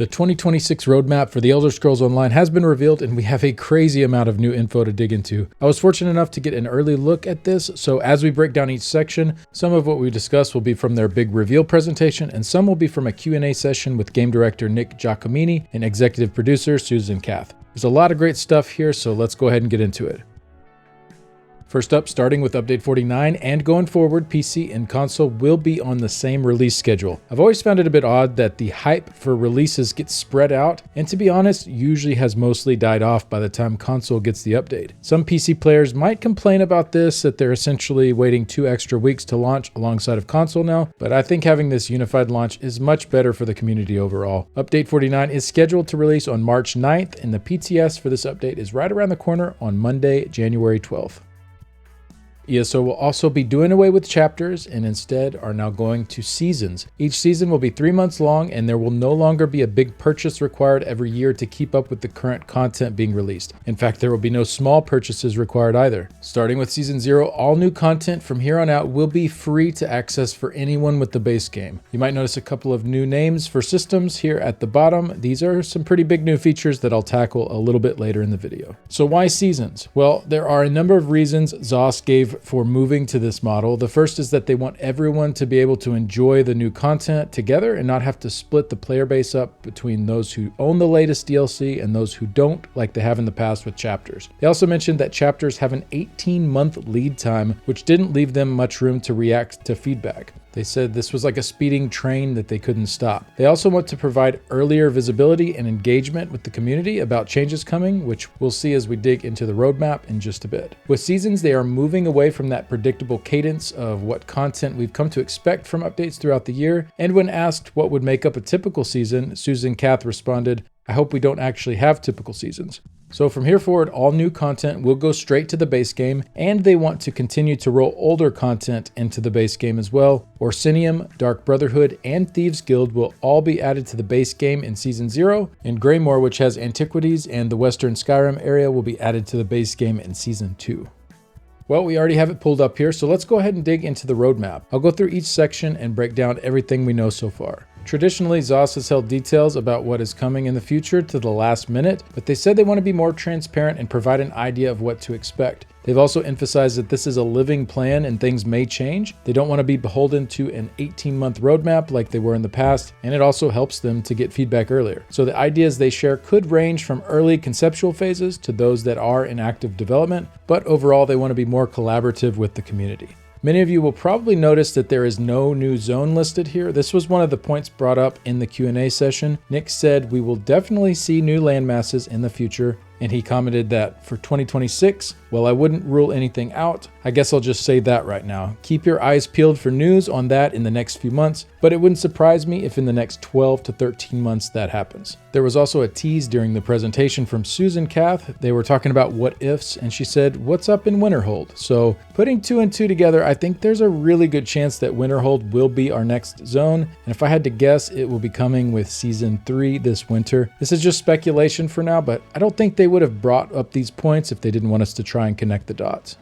The 2026 roadmap for The Elder Scrolls Online has been revealed, and we have a crazy amount of new info to dig into. I was fortunate enough to get an early look at this, so as we break down each section, some of what we discuss will be from their big reveal presentation, and some will be from a Q&A session with game director Nick Giacomini and executive producer Susan Kath. There's a lot of great stuff here, so let's go ahead and get into it. First up, starting with Update 49, and going forward, PC and console will be on the same release schedule. I've always found it a bit odd that the hype for releases gets spread out, and to be honest, usually has mostly died off by the time console gets the update. Some PC players might complain about this, that they're essentially waiting 2 extra weeks to launch alongside of console now, but I think having this unified launch is much better for the community overall. Update 49 is scheduled to release on March 9th, and the PTS for this update is right around the corner on Monday, January 12th. ESO will also be doing away with chapters and instead are now going to seasons. Each season will be 3 months long, and there will no longer be a big purchase required every year to keep up with the current content being released. In fact, there will be no small purchases required either. Starting with Season 0, all new content from here on out will be free to access for anyone with the base game. You might notice a couple of new names for systems here at the bottom. These are some pretty big new features that I'll tackle a little bit later in the video. So why seasons? Well, there are a number of reasons ZOS gave for moving to this model. The first is that they want everyone to be able to enjoy the new content together and not have to split the player base up between those who own the latest DLC and those who don't, like they have in the past with chapters. They also mentioned that chapters have an 18-month lead time, which didn't leave them much room to react to feedback. They said this was like a speeding train that they couldn't stop. They also want to provide earlier visibility and engagement with the community about changes coming, which we'll see as we dig into the roadmap in just a bit. With seasons, they are moving away from that predictable cadence of what content we've come to expect from updates throughout the year. And when asked what would make up a typical season, Susan Kath responded, "I hope we don't actually have typical seasons." So from here forward, all new content will go straight to the base game, and they want to continue to roll older content into the base game as well. Orsinium, Dark Brotherhood, and Thieves Guild will all be added to the base game in Season 0, and Greymoor, which has Antiquities and the Western Skyrim area, will be added to the base game in Season 2. Well, we already have it pulled up here, so let's go ahead and dig into the roadmap. I'll go through each section and break down everything we know so far. Traditionally, ZOS has held details about what is coming in the future to the last minute, but they said they want to be more transparent and provide an idea of what to expect. They've also emphasized that this is a living plan and things may change. They don't want to be beholden to an 18-month roadmap like they were in the past, and it also helps them to get feedback earlier. So the ideas they share could range from early conceptual phases to those that are in active development, but overall they want to be more collaborative with the community. Many of you will probably notice that there is no new zone listed here. This was one of the points brought up in the Q&A session. Nick said we will definitely see new landmasses in the future, and he commented that for 2026, well, I wouldn't rule anything out. I guess I'll just say that right now. Keep your eyes peeled for news on that in the next few months, but it wouldn't surprise me if in the next 12 to 13 months that happens. There was also a tease during the presentation from Susan Kath. They were talking about what ifs, and she said, "What's up in Winterhold?" So putting 2 and 2 together, I think there's a really good chance that Winterhold will be our next zone, and if I had to guess, it will be coming with Season 3 this winter. This is just speculation for now, but I don't think they would have brought up these points if they didn't want us to try and connect the dots.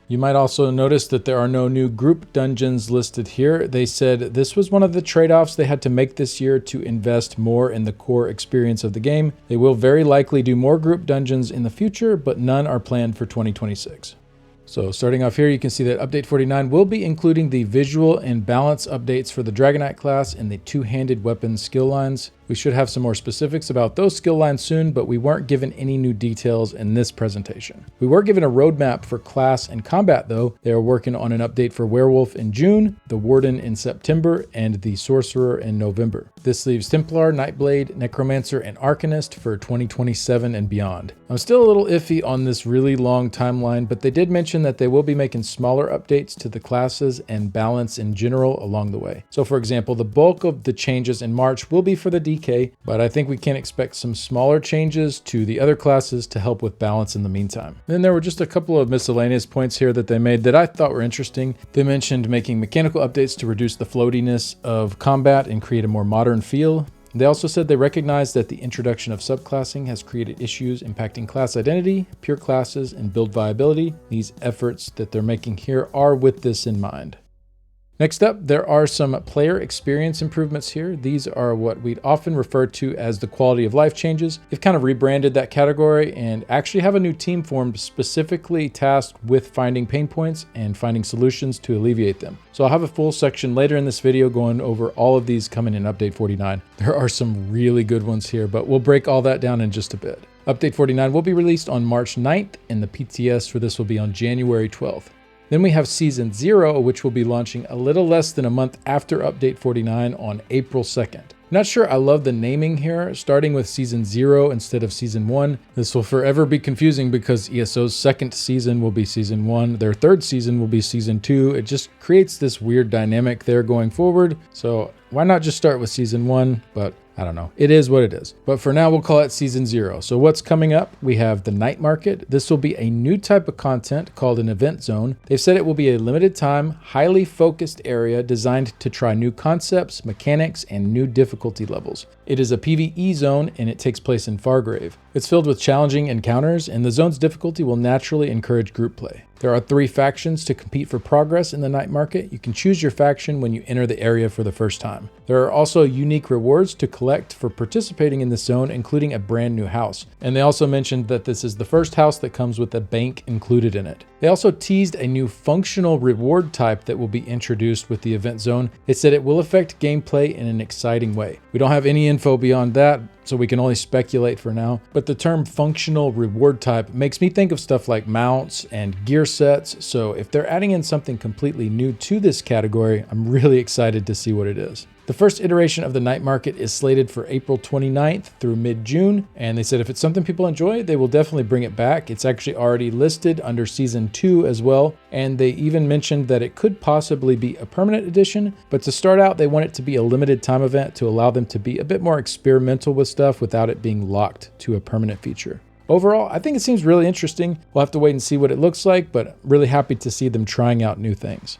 You might also notice that there are no new group dungeons listed here. They said this was one of the trade-offs they had to make this year to invest more in the core experience of the game. They will very likely do more group dungeons in the future, but none are planned for 2026. So starting off here, you can see that Update 49 will be including the visual and balance updates for the Dragonite class and the two-handed weapon skill lines. We should have some more specifics about those skill lines soon, but we weren't given any new details in this presentation. We were given a roadmap for class and combat though. They are working on an update for Werewolf in June, the Warden in September, and the Sorcerer in November. This leaves Templar, Nightblade, Necromancer, and Arcanist for 2027 and beyond. I'm still a little iffy on this really long timeline, but they did mention that they will be making smaller updates to the classes and balance in general along the way. So for example, the bulk of the changes in March will be for the DK, but I think we can expect some smaller changes to the other classes to help with balance in the meantime. Then there were just a couple of miscellaneous points here that they made that I thought were interesting. They mentioned making mechanical updates to reduce the floatiness of combat and create a more modern feel. They also said they recognize that the introduction of subclassing has created issues impacting class identity, pure classes, and build viability. These efforts that they're making here are with this in mind. Next up, there are some player experience improvements here. These are what we'd often refer to as the quality of life changes. They've kind of rebranded that category and actually have a new team formed specifically tasked with finding pain points and finding solutions to alleviate them. So I'll have a full section later in this video going over all of these coming in Update 49. There are some really good ones here, but we'll break all that down in just a bit. Update 49 will be released on March 9th, and the PTS for this will be on January 12th. Then we have Season 0, which will be launching a little less than a month after Update 49 on April 2nd. Not sure I love the naming here, starting with Season 0 instead of Season 1. This will forever be confusing because ESO's second season will be Season 1, their third season will be Season 2. It just creates this weird dynamic there going forward. So why not just start with Season 1? But I don't know. It is what it is. But for now, we'll call it Season 0. So what's coming up? We have the Night Market. This will be a new type of content called an event zone. They've said it will be a limited time, highly focused area designed to try new concepts, mechanics, and new difficulty levels. It is a PvE zone and it takes place in Fargrave. It's filled with challenging encounters and the zone's difficulty will naturally encourage group play. There are 3 factions to compete for progress in the Night Market. You can choose your faction when you enter the area for the first time. There are also unique rewards to collect for participating in this zone, including a brand new house. And they also mentioned that this is the first house that comes with a bank included in it. They also teased a new functional reward type that will be introduced with the event zone. It said it will affect gameplay in an exciting way. We don't have any info beyond that, so we can only speculate for now. But the term functional reward type makes me think of stuff like mounts and gear sets. So if they're adding in something completely new to this category, I'm really excited to see what it is. The first iteration of the Night Market is slated for April 29th through mid-June, and they said if it's something people enjoy, they will definitely bring it back. It's actually already listed under Season 2 as well, and they even mentioned that it could possibly be a permanent edition, but to start out, they want it to be a limited time event to allow them to be a bit more experimental with stuff without it being locked to a permanent feature. Overall, I think it seems really interesting. We'll have to wait and see what it looks like, but really happy to see them trying out new things.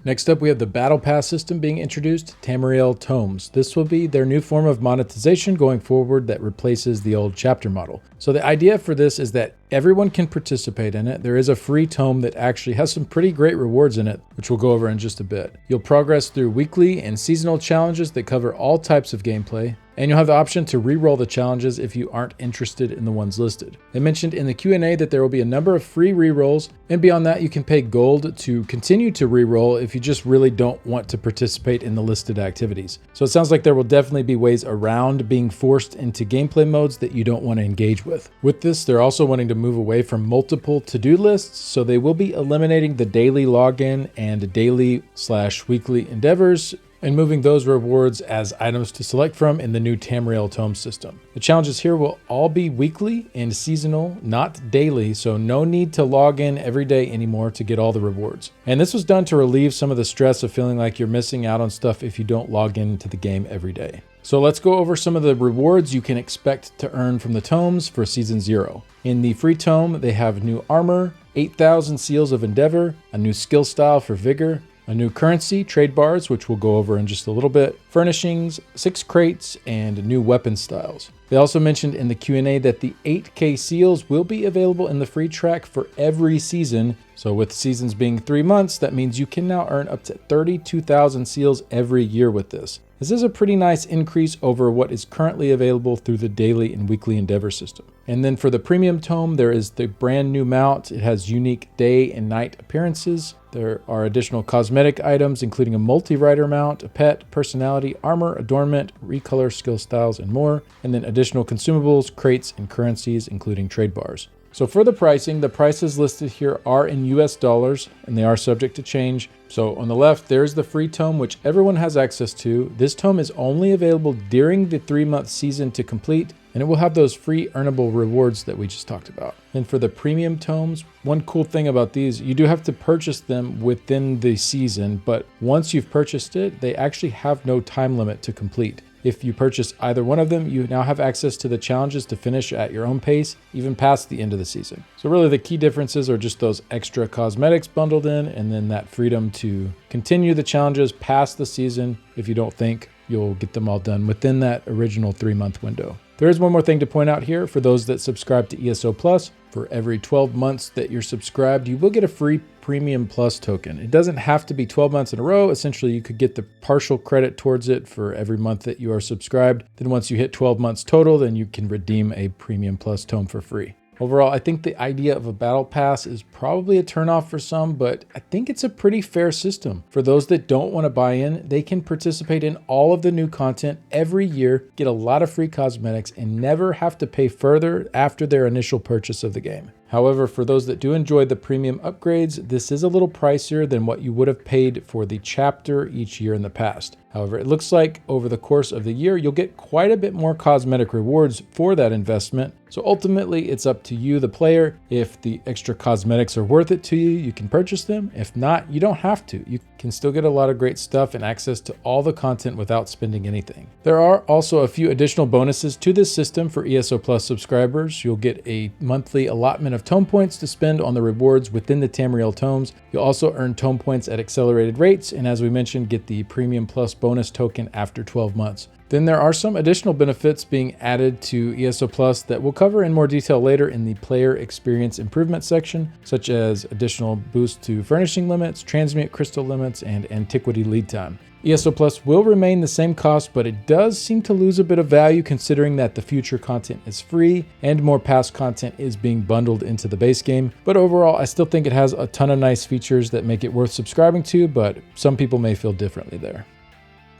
Next up, we have the Battlepass system being introduced, Tamriel Tomes. This will be their new form of monetization going forward that replaces the old chapter model. So the idea for this is that everyone can participate in it. There is a free tome that actually has some pretty great rewards in it, which we'll go over in just a bit. You'll progress through weekly and seasonal challenges that cover all types of gameplay, and you'll have the option to re-roll the challenges if you aren't interested in the ones listed. They mentioned in the Q&A that there will be a number of free re-rolls, and beyond that you can pay gold to continue to re-roll if you just really don't want to participate in the listed activities. So it sounds like there will definitely be ways around being forced into gameplay modes that you don't want to engage with. With this, they're also wanting to move away from multiple to-do lists, so they will be eliminating the daily login and daily/weekly endeavors and moving those rewards as items to select from in the new Tamriel Tome system. The challenges here will all be weekly and seasonal, not daily, so no need to log in every day anymore to get all the rewards. And this was done to relieve some of the stress of feeling like you're missing out on stuff if you don't log into the game every day. So let's go over some of the rewards you can expect to earn from the tomes for Season 0. In the free tome, they have new armor, 8,000 seals of endeavor, a new skill style for vigor, a new currency, trade bars, which we'll go over in just a little bit, furnishings, 6 crates, and new weapon styles. They also mentioned in the Q&A that the 8K seals will be available in the free track for every season. So with seasons being 3 months, that means you can now earn up to 32,000 seals every year with this. This is a pretty nice increase over what is currently available through the daily and weekly endeavor system. And then for the premium tome, there is the brand new mount. It has unique day and night appearances. There are additional cosmetic items, including a multi-rider mount, a pet, personality, armor, adornment, recolor skill styles, and more. And then additional consumables, crates, and currencies, including trade bars. So for the pricing, the prices listed here are in US dollars and they are subject to change. So on the left, there's the free tome, which everyone has access to. This tome is only available during the 3-month season to complete, and it will have those free earnable rewards that we just talked about. And for the premium tomes, one cool thing about these, you do have to purchase them within the season, but once you've purchased it, they actually have no time limit to complete. If you purchase either one of them, you now have access to the challenges to finish at your own pace, even past the end of the season. So really the key differences are just those extra cosmetics bundled in, and then that freedom to continue the challenges past the season if you don't think you'll get them all done within that original 3-month window. There is one more thing to point out here for those that subscribe to ESO Plus. For every 12 months that you're subscribed, you will get a free Premium Plus token. It doesn't have to be 12 months in a row. Essentially, you could get the partial credit towards it for every month that you are subscribed. Then once you hit 12 months total, then you can redeem a Premium Plus tome for free. Overall, I think the idea of a battle pass is probably a turnoff for some, but I think it's a pretty fair system. For those that don't want to buy in, they can participate in all of the new content every year, get a lot of free cosmetics, and never have to pay further after their initial purchase of the game. However, for those that do enjoy the premium upgrades, this is a little pricier than what you would have paid for the chapter each year in the past. However, it looks like over the course of the year, you'll get quite a bit more cosmetic rewards for that investment. So ultimately, it's up to you, the player. If the extra cosmetics are worth it to you, you can purchase them. If not, you don't have to. You can still get a lot of great stuff and access to all the content without spending anything. There are also a few additional bonuses to this system for ESO Plus subscribers. You'll get a monthly allotment of tome points to spend on the rewards within the Tamriel tomes. You'll also earn tome points at accelerated rates, and as we mentioned, get the Premium Plus bonus token after 12 months. Then there are some additional benefits being added to ESO Plus that we'll cover in more detail later in the player experience improvement section, such as additional boost to furnishing limits, transmute crystal limits, and antiquity lead time. ESO Plus will remain the same cost, but it does seem to lose a bit of value considering that the future content is free and more past content is being bundled into the base game. But overall, I still think it has a ton of nice features that make it worth subscribing to, but some people may feel differently there.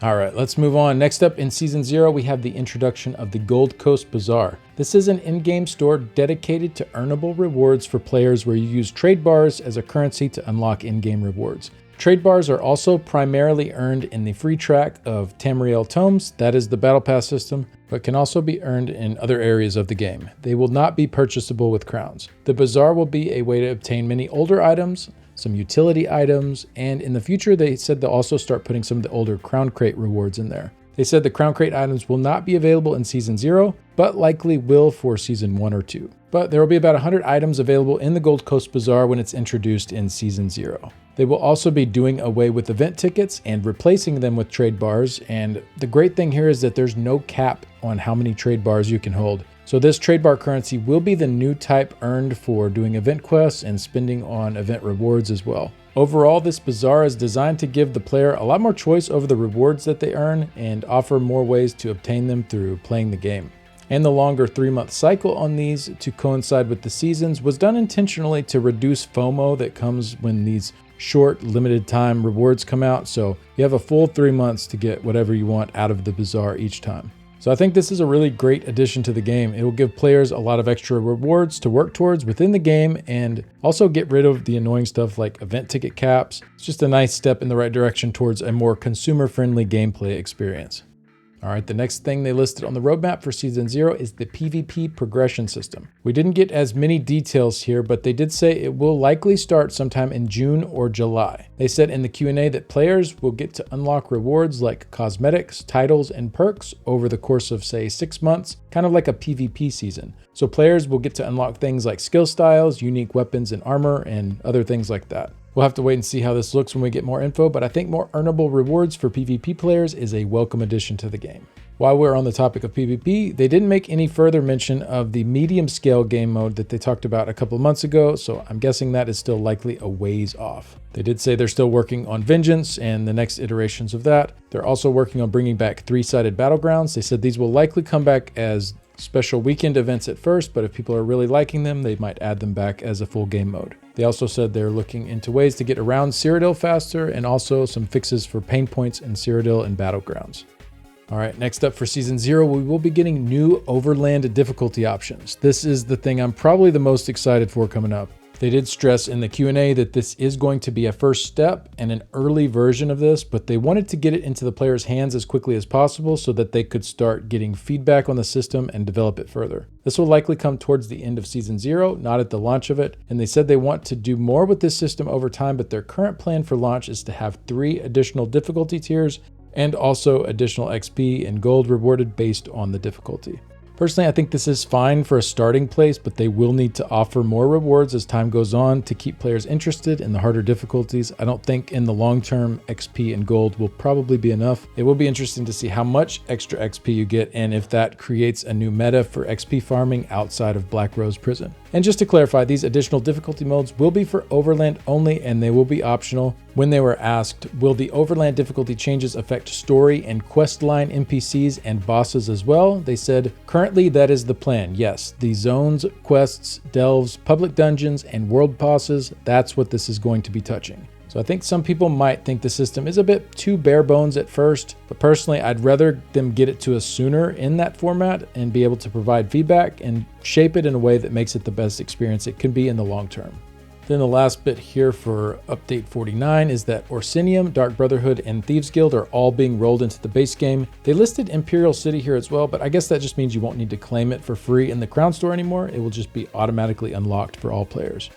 All right, let's move on. Next up in Season 0, we have the introduction of the Gold Coast Bazaar. This is an in-game store dedicated to earnable rewards for players where you use trade bars as a currency to unlock in-game rewards. Trade bars are also primarily earned in the free track of Tamriel tomes, that is the Battlepass system, but can also be earned in other areas of the game. They will not be purchasable with crowns. The Bazaar will be a way to obtain many older items, some utility items, and in the future they said they'll also start putting some of the older Crown Crate rewards in there. They said the Crown Crate items will not be available in Season 0, but likely will for Season 1 or 2. But there will be about 100 items available in the Gold Coast Bazaar when it's introduced in Season 0. They will also be doing away with event tickets and replacing them with trade bars, and the great thing here is that there's no cap on how many trade bars you can hold. So this trade bar currency will be the new type earned for doing event quests and spending on event rewards as well. Overall, this Bazaar is designed to give the player a lot more choice over the rewards that they earn and offer more ways to obtain them through playing the game. And the longer 3-month cycle on these to coincide with the seasons was done intentionally to reduce FOMO that comes when these short, limited time rewards come out. So you have a full 3 months to get whatever you want out of the Bazaar each time. So I think this is a really great addition to the game. It will give players a lot of extra rewards to work towards within the game and also get rid of the annoying stuff like event ticket caps. It's just a nice step in the right direction towards a more consumer-friendly gameplay experience. All right, the next thing they listed on the roadmap for Season 0 is the PvP progression system. We didn't get as many details here, but they did say it will likely start sometime in June or July. They said in the Q&A that players will get to unlock rewards like cosmetics, titles, and perks over the course of, say, 6 months, kind of like a PvP season. So players will get to unlock things like skill styles, unique weapons and armor, and other things like that. We'll have to wait and see how this looks when we get more info, but I think more earnable rewards for PvP players is a welcome addition to the game. While we're on the topic of PvP, they didn't make any further mention of the medium scale game mode that they talked about a couple of months ago, so I'm guessing that is still likely a ways off. They did say they're still working on Vengeance and the next iterations of that. They're also working on bringing back 3-sided battlegrounds. They said these will likely come back as special weekend events at first, but if people are really liking them, they might add them back as a full game mode. They also said they're looking into ways to get around Cyrodiil faster and also some fixes for pain points in Cyrodiil and Battlegrounds. All right, next up for Season 0, we will be getting new Overland difficulty options. This is the thing I'm probably the most excited for coming up. They did stress in the Q&A that this is going to be a first step and an early version of this, but they wanted to get it into the players' hands as quickly as possible so that they could start getting feedback on the system and develop it further. This will likely come towards the end of Season 0, not at the launch of it, and they said they want to do more with this system over time, but their current plan for launch is to have 3 additional difficulty tiers and also additional XP and gold rewarded based on the difficulty. Personally, I think this is fine for a starting place, but they will need to offer more rewards as time goes on to keep players interested in the harder difficulties. I don't think in the long term XP and gold will probably be enough. It will be interesting to see how much extra XP you get and if that creates a new meta for XP farming outside of Black Rose Prison. And just to clarify, these additional difficulty modes will be for Overland only and they will be optional. When they were asked, will the Overland difficulty changes affect story and quest line NPCs and bosses as well? They said, currently that is the plan. Yes, the zones, quests, delves, public dungeons, and world bosses, that's what this is going to be touching. So I think some people might think the system is a bit too bare bones at first, but personally I'd rather them get it to us sooner in that format and be able to provide feedback and shape it in a way that makes it the best experience it can be in the long term. Then the last bit here for update 49 is that Orsinium, Dark Brotherhood, and Thieves Guild are all being rolled into the base game. They listed Imperial City here as well, but I guess that just means you won't need to claim it for free in the Crown Store anymore. It will just be automatically unlocked for all players.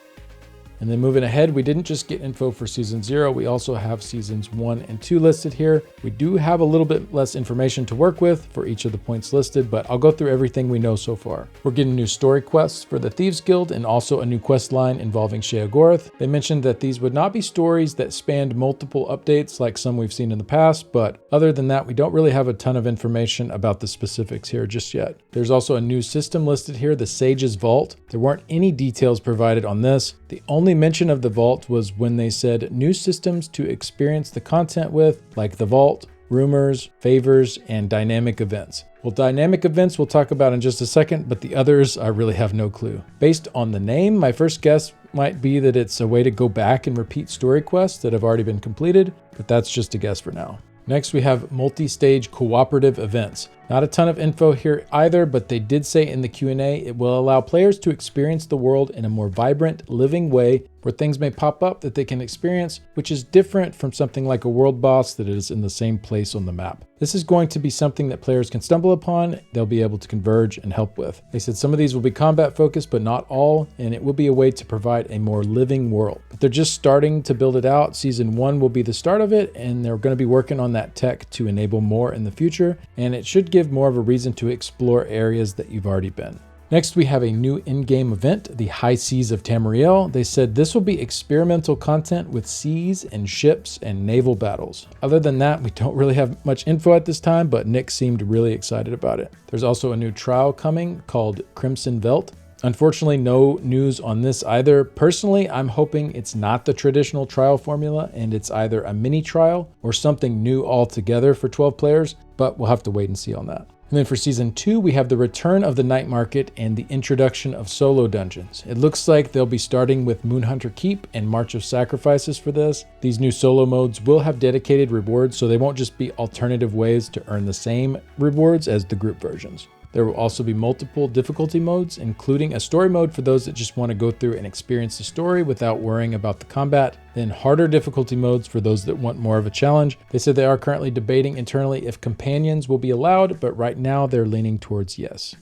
And then moving ahead, we didn't just get info for Season 0, we also have Seasons 1 and 2 listed here. We do have a little bit less information to work with for each of the points listed, but I'll go through everything we know so far. We're getting new story quests for the Thieves Guild and also a new quest line involving Sheogorath. They mentioned that these would not be stories that spanned multiple updates like some we've seen in the past, but other than that, we don't really have a ton of information about the specifics here just yet. There's also a new system listed here, the Sage's Vault. There weren't any details provided on this. The only mention of the vault was when they said new systems to experience the content with, like the vault, rumors, favors, and dynamic events. Well, dynamic events we'll talk about in just a second, but the others I really have no clue. Based on the name, my first guess might be that it's a way to go back and repeat story quests that have already been completed, but that's just a guess for now. Next, we have multi-stage cooperative events. Not a ton of info here either, but they did say in the Q&A it will allow players to experience the world in a more vibrant, living way where things may pop up that they can experience, which is different from something like a world boss that is in the same place on the map. This is going to be something that players can stumble upon, they'll be able to converge and help with. They said some of these will be combat focused, but not all, and it will be a way to provide a more living world. But they're just starting to build it out. Season 1 will be the start of it, and they're going to be working on that tech to enable more in the future, and it should give more of a reason to explore areas that you've already been. Next, we have a new in-game event, the High Seas of Tamriel. They said this will be experimental content with seas and ships and naval battles. Other than that, we don't really have much info at this time, but Nick seemed really excited about it. There's also a new trial coming called Crimson Velt. Unfortunately, no news on this either. Personally, I'm hoping it's not the traditional trial formula and it's either a mini trial or something new altogether for 12 players, but we'll have to wait and see on that. And then for Season 2, we have the return of the night market and the introduction of solo dungeons. It looks like they'll be starting with Moonhunter Keep and March of Sacrifices for this. These new solo modes will have dedicated rewards, so they won't just be alternative ways to earn the same rewards as the group versions. There will also be multiple difficulty modes, including a story mode for those that just want to go through and experience the story without worrying about the combat. Then harder difficulty modes for those that want more of a challenge. They said they are currently debating internally if companions will be allowed, but right now they're leaning towards yes.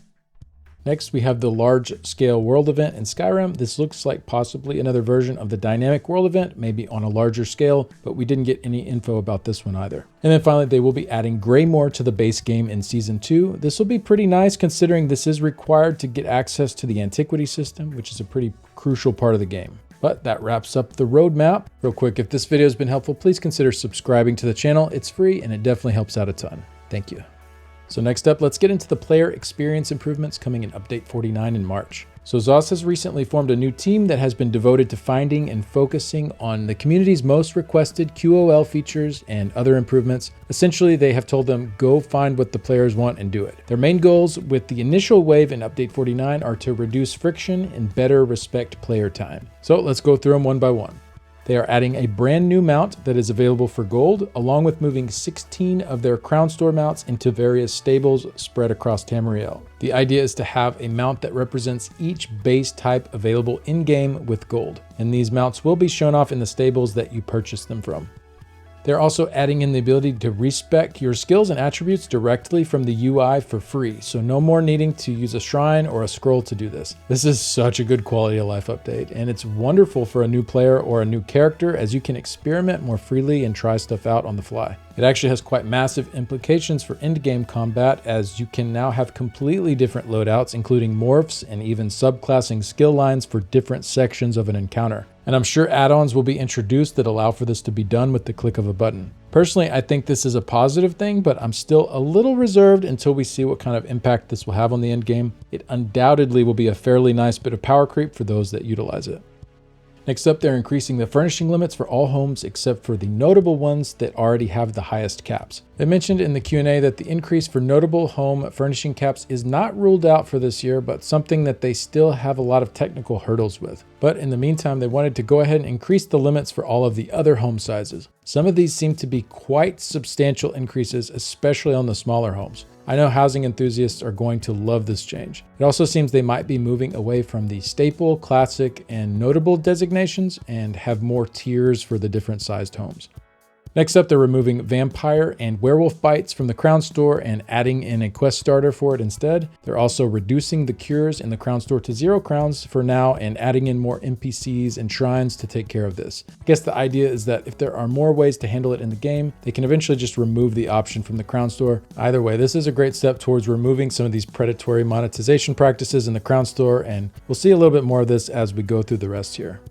Next, we have the large-scale world event in Skyrim. This looks like possibly another version of the dynamic world event, maybe on a larger scale, but we didn't get any info about this one either. And then finally, they will be adding Greymoor to the base game in Season 2. This will be pretty nice considering this is required to get access to the antiquity system, which is a pretty crucial part of the game. But that wraps up the roadmap. Real quick, if this video has been helpful, please consider subscribing to the channel. It's free and it definitely helps out a ton. Thank you. So next up, let's get into the player experience improvements coming in Update 49 in March. So ZOS has recently formed a new team that has been devoted to finding and focusing on the community's most requested QOL features and other improvements. Essentially, they have told them, go find what the players want and do it. Their main goals with the initial wave in Update 49 are to reduce friction and better respect player time. So let's go through them one by one. They are adding a brand new mount that is available for gold, along with moving 16 of their Crown Store mounts into various stables spread across Tamriel. The idea is to have a mount that represents each base type available in-game with gold, and these mounts will be shown off in the stables that you purchase them from. They're also adding in the ability to respec your skills and attributes directly from the UI for free, so no more needing to use a shrine or a scroll to do this. This is such a good quality of life update, and it's wonderful for a new player or a new character as you can experiment more freely and try stuff out on the fly. It actually has quite massive implications for endgame combat, as you can now have completely different loadouts, including morphs and even subclassing skill lines for different sections of an encounter. And I'm sure add-ons will be introduced that allow for this to be done with the click of a button. Personally, I think this is a positive thing, but I'm still a little reserved until we see what kind of impact this will have on the endgame. It undoubtedly will be a fairly nice bit of power creep for those that utilize it. Next up, they're increasing the furnishing limits for all homes except for the notable ones that already have the highest caps. They mentioned in the Q&A that the increase for notable home furnishing caps is not ruled out for this year, but something that they still have a lot of technical hurdles with. But in the meantime, they wanted to go ahead and increase the limits for all of the other home sizes. Some of these seem to be quite substantial increases, especially on the smaller homes. I know housing enthusiasts are going to love this change. It also seems they might be moving away from the staple, classic, and notable designations and have more tiers for the different sized homes. Next up, they're removing vampire and werewolf bites from the crown store and adding in a quest starter for it instead. They're also reducing the cures in the crown store to 0 crowns for now and adding in more NPCs and shrines to take care of this. I guess the idea is that if there are more ways to handle it in the game, they can eventually just remove the option from the crown store. Either way, this is a great step towards removing some of these predatory monetization practices in the crown store, and we'll see a little bit more of this as we go through the rest here.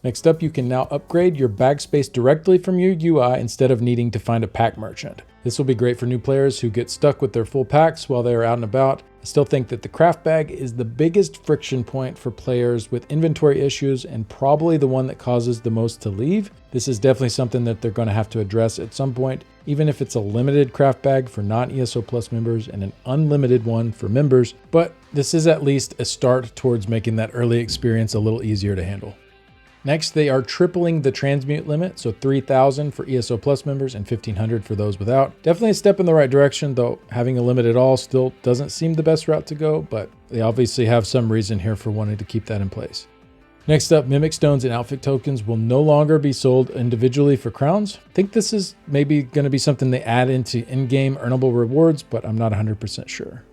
Next up, you can now upgrade your bag space directly from your UI instead of needing to find a pack merchant. This will be great for new players who get stuck with their full packs while they are out and about. I still think that the craft bag is the biggest friction point for players with inventory issues and probably the one that causes the most to leave. This is definitely something that they're going to have to address at some point, even if it's a limited craft bag for non-ESO Plus members and an unlimited one for members. But this is at least a start towards making that early experience a little easier to handle. Next, they are tripling the transmute limit, so 3,000 for ESO Plus members and 1,500 for those without. Definitely a step in the right direction, though having a limit at all still doesn't seem the best route to go, but they obviously have some reason here for wanting to keep that in place. Next up, Mimic Stones and Outfit Tokens will no longer be sold individually for crowns. I think this is maybe going to be something they add into in-game earnable rewards, but I'm not 100% sure.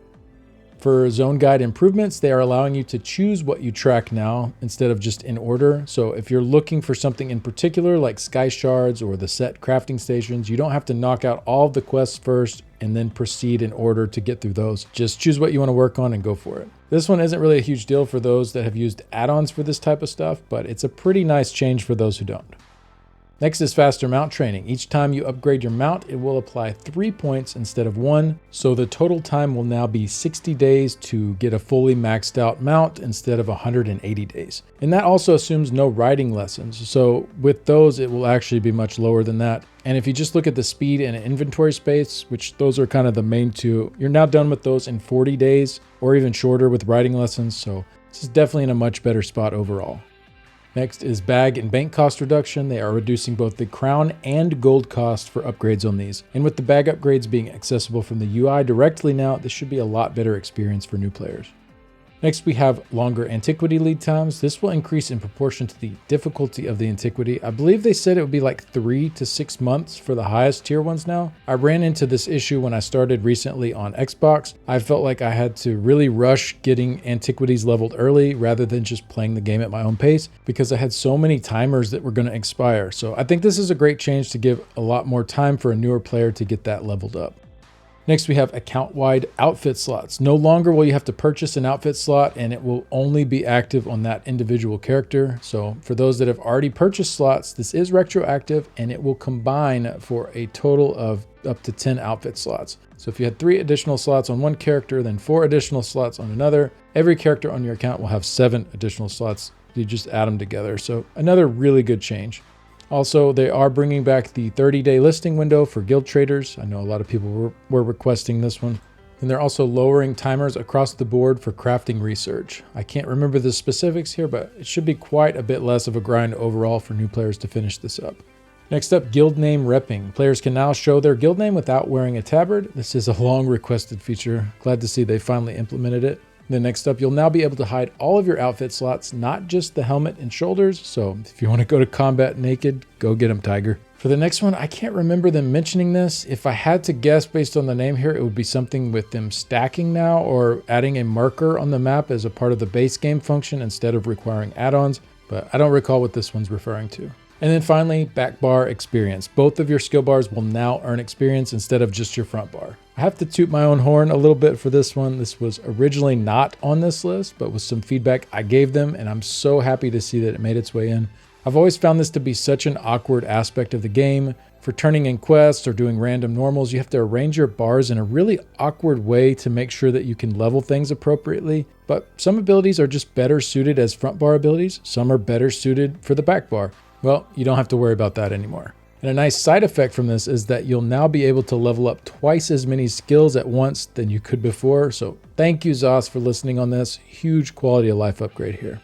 For zone guide improvements, they are allowing you to choose what you track now instead of just in order. So if you're looking for something in particular like sky shards or the set crafting stations, you don't have to knock out all of the quests first and then proceed in order to get through those. Just choose what you want to work on and go for it. This one isn't really a huge deal for those that have used add-ons for this type of stuff, but it's a pretty nice change for those who don't. Next is faster mount training. Each time you upgrade your mount, it will apply 3 points instead of 1. So the total time will now be 60 days to get a fully maxed out mount instead of 180 days. And that also assumes no riding lessons. So with those, it will actually be much lower than that. And if you just look at the speed and inventory space, which those are kind of the main two, you're now done with those in 40 days or even shorter with riding lessons. So this is definitely in a much better spot overall. Next is bag and bank cost reduction. They are reducing both the crown and gold cost for upgrades on these. And with the bag upgrades being accessible from the UI directly now, this should be a lot better experience for new players. Next, we have longer antiquity lead times. This will increase in proportion to the difficulty of the antiquity. I believe they said it would be like 3 to 6 months for the highest tier ones now. I ran into this issue when I started recently on Xbox. I felt like I had to really rush getting antiquities leveled early rather than just playing the game at my own pace because I had so many timers that were going to expire. So I think this is a great change to give a lot more time for a newer player to get that leveled up. Next, we have account-wide outfit slots. No longer will you have to purchase an outfit slot, and it will only be active on that individual character. So for those that have already purchased slots, this is retroactive, and it will combine for a total of up to 10 outfit slots. So if you had 3 additional slots on one character, then 4 additional slots on another, every character on your account will have 7 additional slots. You just add them together. So another really good change. Also, they are bringing back the 30-day listing window for guild traders. I know a lot of people were requesting this one. And they're also lowering timers across the board for crafting research. I can't remember the specifics here, but it should be quite a bit less of a grind overall for new players to finish this up. Next up, guild name repping. Players can now show their guild name without wearing a tabard. This is a long requested feature. Glad to see they finally implemented it. Then next up, you'll now be able to hide all of your outfit slots, not just the helmet and shoulders. So if you want to go to combat naked, go get them, Tiger. For the next one, I can't remember them mentioning this. If I had to guess based on the name here, it would be something with them stacking now or adding a marker on the map as a part of the base game function instead of requiring add-ons, but I don't recall what this one's referring to. And then finally, back bar experience. Both of your skill bars will now earn experience instead of just your front bar. I have to toot my own horn a little bit for this one. This was originally not on this list, but with some feedback I gave them, and I'm so happy to see that it made its way in. I've always found this to be such an awkward aspect of the game. For turning in quests or doing random normals, you have to arrange your bars in a really awkward way to make sure that you can level things appropriately. But some abilities are just better suited as front bar abilities. Some are better suited for the back bar. Well, you don't have to worry about that anymore. And a nice side effect from this is that you'll now be able to level up twice as many skills at once than you could before. So thank you, Zos, for listening on this. Huge quality of life upgrade here.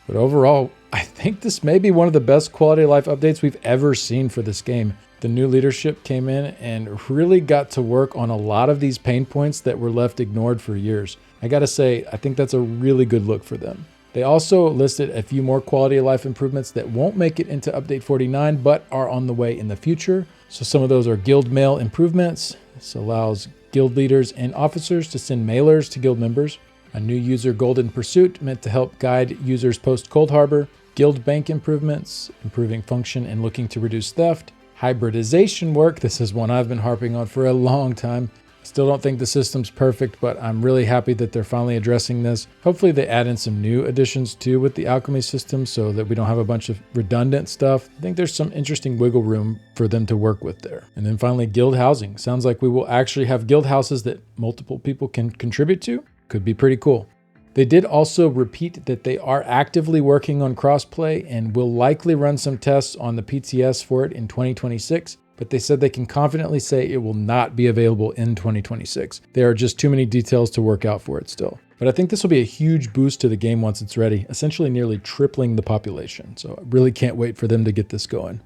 But overall, I think this may be one of the best quality of life updates we've ever seen for this game. The new leadership came in and really got to work on a lot of these pain points that were left ignored for years. I gotta say, I think that's a really good look for them. They also listed a few more quality of life improvements that won't make it into update 49, but are on the way in the future. So some of those are guild mail improvements. This allows guild leaders and officers to send mailers to guild members. A new user golden pursuit meant to help guide users post Cold Harbor. Guild bank improvements, improving function and looking to reduce theft. Hybridization work. This is one I've been harping on for a long time. Still don't think the system's perfect, but I'm really happy that they're finally addressing this. Hopefully they add in some new additions too with the alchemy system so that we don't have a bunch of redundant stuff. I think there's some interesting wiggle room for them to work with there. And then finally, guild housing. Sounds like we will actually have guild houses that multiple people can contribute to. Could be pretty cool. They did also repeat that they are actively working on crossplay and will likely run some tests on the PTS for it in 2026. But they said they can confidently say it will not be available in 2026. There are just too many details to work out for it still. But I think this will be a huge boost to the game once it's ready, essentially nearly tripling the population. So I really can't wait for them to get this going.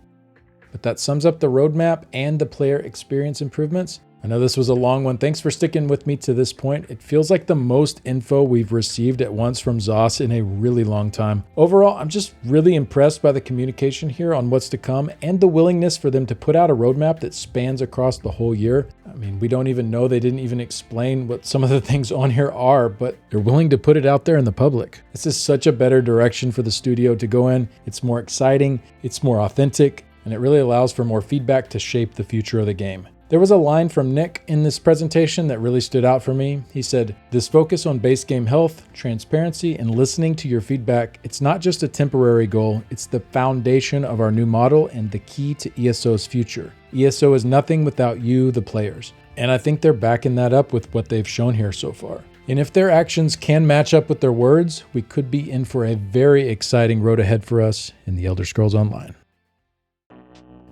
But that sums up the roadmap and the player experience improvements. I know this was a long one. Thanks for sticking with me to this point. It feels like the most info we've received at once from Zos in a really long time. Overall, I'm just really impressed by the communication here on what's to come and the willingness for them to put out a roadmap that spans across the whole year. I mean, we don't even know, they didn't even explain what some of the things on here are, but they're willing to put it out there in the public. This is such a better direction for the studio to go in. It's more exciting, it's more authentic, and it really allows for more feedback to shape the future of the game. There was a line from Nick in this presentation that really stood out for me. He said, "This focus on base game health, transparency, and listening to your feedback, it's not just a temporary goal, it's the foundation of our new model and the key to ESO's future. ESO is nothing without you, the players." And I think they're backing that up with what they've shown here so far. And if their actions can match up with their words, we could be in for a very exciting road ahead for us in the Elder Scrolls Online.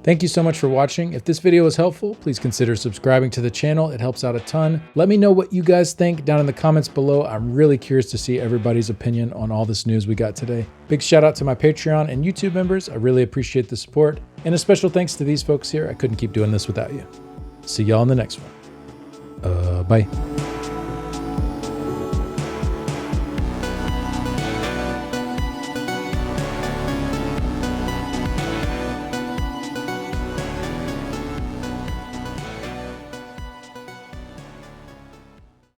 Thank you so much for watching. If this video was helpful, please consider subscribing to the channel. It helps out a ton. Let me know what you guys think down in the comments below. I'm really curious to see everybody's opinion on all this news we got today. Big shout out to my Patreon and YouTube members. I really appreciate the support. And a special thanks to these folks here. I couldn't keep doing this without you. See y'all in the next one. Bye.